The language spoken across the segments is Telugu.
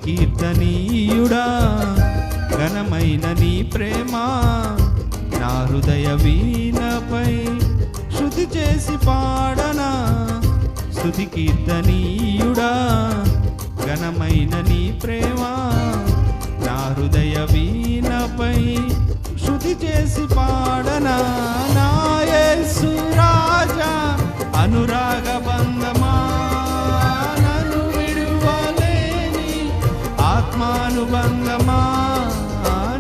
కీర్తనీయుడా ఘనమైన నీ ప్రేమ నా హృదయ వీణపై శృతి చేసి పాడనా. స్తుతి కీర్తనీయుడా ఘనమైన నీ ప్రేమ నా హృదయ వీణపై శృతి చేసి పాడనా. నా యేసు రాజా అనురాగ బంధమా నన్ను విడువలేని ఆత్మానుబంధమా.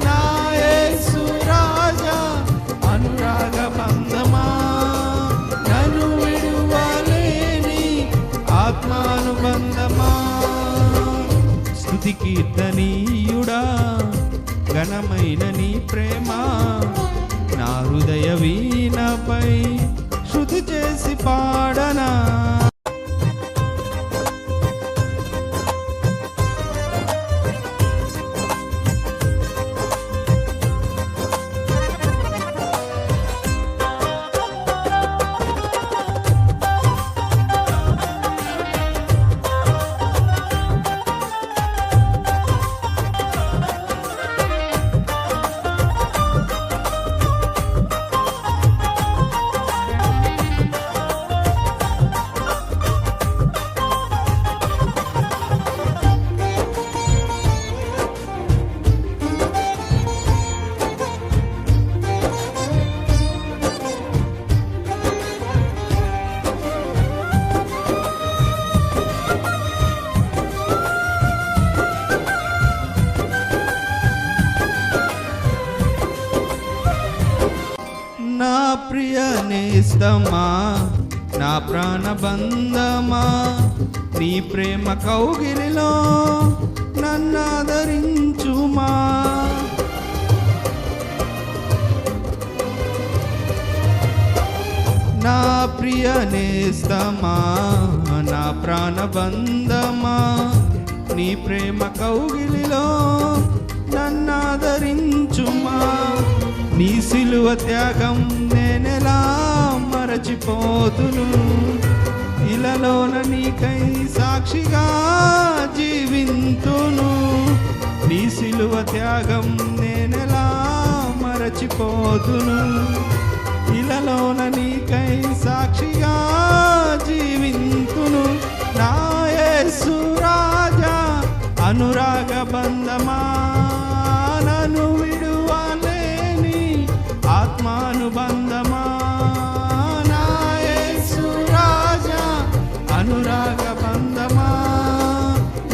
నా యేసు రాజా అనురాగ బంధమా నన్ను విడువలేని ఆత్మానుబంధమా. స్తుతి కీర్తనీయుడా ఘనమైన నీ ప్రేమ నా హృదయ వీణపై శృతి చేసి పాడనా. నా ప్రియ నేస్తమా నా ప్రాణబంధమా నీ ప్రేమ కౌగిలిలో నన్నాదరించుమా. నా ప్రియ నేస్తమా నా ప్రాణబంధమా నీ ప్రేమ కౌగిలిలో నన్నాదరించుమా. నీ సిలువ త్యాగం నేనెలా మరచిపోతును, ఇలలోన నీకై సాక్షిగా జీవింతును. నీ సిలువ త్యాగం నేనెలా మరచిపోతును, ఇలలోన నీకై సాక్షిగా జీవింతును. నా యేసు రాజా అనురాగ బంధమా నన్ను విడువలేని ఆత్మానుబంధమా. నా యేసు రాజా అనురాగ బంధమా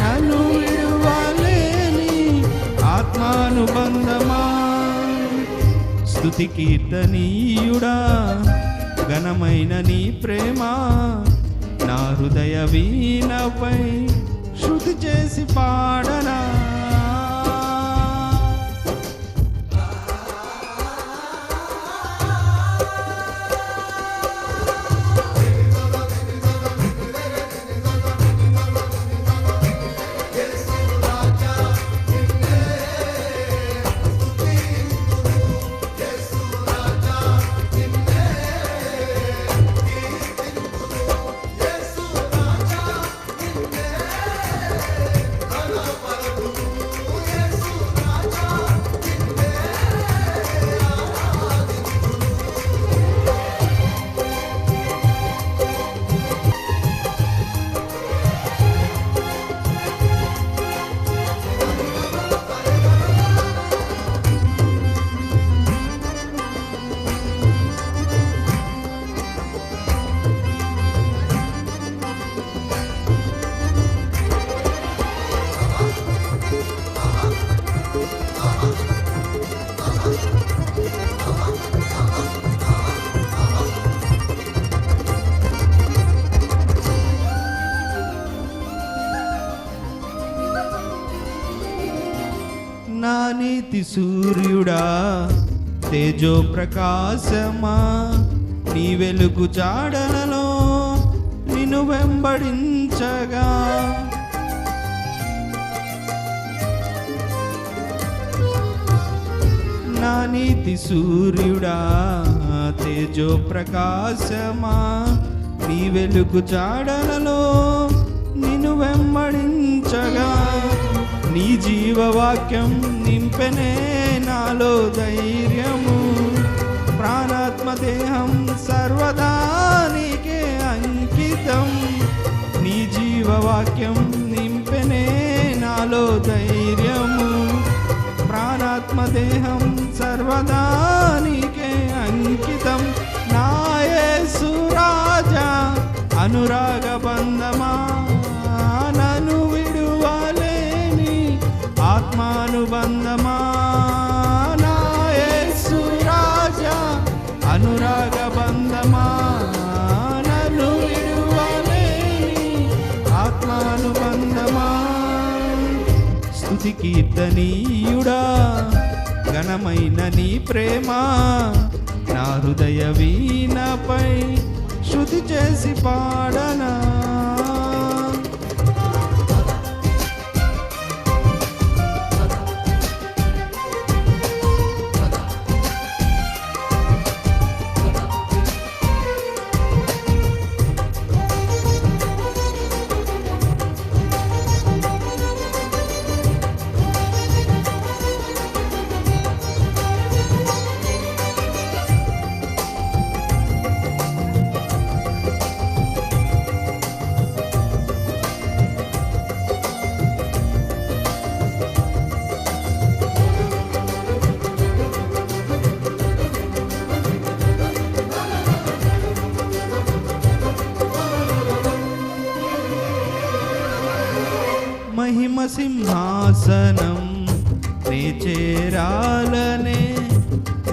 నన్ను విడువలేని ఆత్మానుబంధమా. స్తుతి కీర్తనీయుడా ఘనమైన నీ ప్రేమ నా హృదయ వీణపై శృతి చేసి పాడనా. నా నీతి సూర్యుడా తేజో ప్రకాశమా నీ వెలుగు జాడలలో నిన్ను వెంబడించగా. నా నీతి సూర్యుడా తేజో ప్రకాశమా నీ వెలుగు జాడలలో నిన్ను వెంబడించగా. నీ జీవవాక్యం నింపెనే నాలో ధైర్యము. ప్రాణాత్మ దేహం సర్వదా నీకే అంకితం. నీ జీవవాక్యం నింపెనే నాలో ధైర్యము. ప్రాణాత్మ దేహం సర్వదా నీకే అంకితం. నా యేసు రాజా అనురాగ బంధమా, నన్ను విడువలేని ఆత్మానుబంధమా. నా యేసు రాజా అనురాగ బంధమా, నన్ను విడువలేని ఆత్మానుబంధమా. స్తుతి కీర్తనీయుడా ఘనమైన నీ ప్రేమ నా హృదయ వీణపై శృతి చేసి పాడనా. మహిమ సింహాసనం నే చేరాలనే,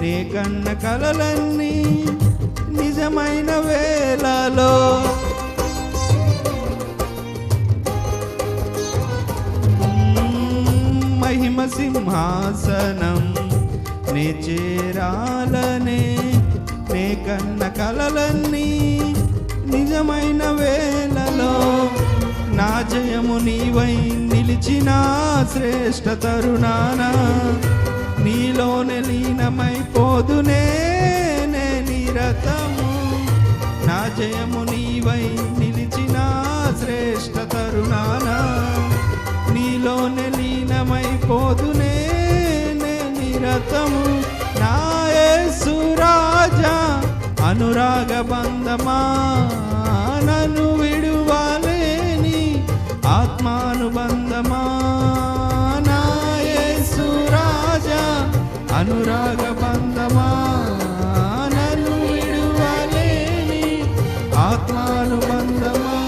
నే కన్న కలలన్నీ నిజమైన వేళలో. మహిమ సింహాసనం నే చేరాలనే, నే కన్న కలలన్నీ నిజమైన వేళలో. నా జయము నీవై నిలిచిన శ్రేష్ఠ తరుణాన, నీలోనే లీనమైపోదునే నే నిరతము. నా జయము నీవై నిలిచిన శ్రేష్ఠ తరుణాన, నీలోనే లీనమైపోదునే నే నిరతము. నా యేసు రాజా అనురాగ బంధమా, నన్ను విడువలేని ఆత్మానుబంధమా. నా యేసు రాజా అనురాగ బంధమా, నన్ను విడువలేని ఆత్మానుబంధమా.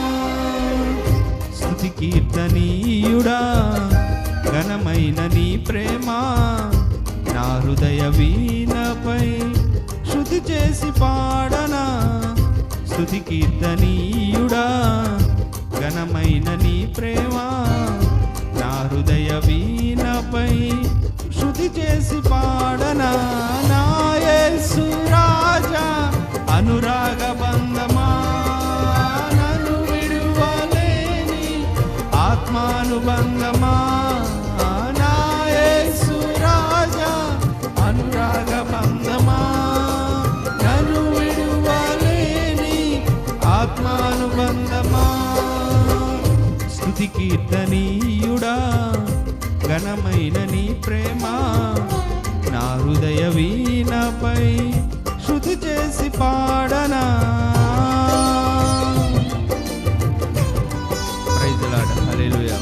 స్తుతి కీర్తనీయుడా ఘనమైన నీ ప్రేమ నా హృదయ వీణపై శృతి చేసి పాడనా. స్తుతి కీర్తనీయుడా ఘనమైన నీ ప్రేమ నా హృదయ వీణపై శృతి చేసి పాడనా. నా యేసు రాజా అనురాగ బంధమా, నన్ను విడువలేని ఆత్మానుబంధమా. నా యేసు రాజా అనురాగ బంధమా, నన్ను విడువలేని ఆత్మానుబంధమా. స్తుతి కీర్తనీయుడా ఘనమైన నీ ప్రేమ నా హృదయ వీణపై శృతి చేసి పాడనా. Praise the lord. హల్లెలూయా.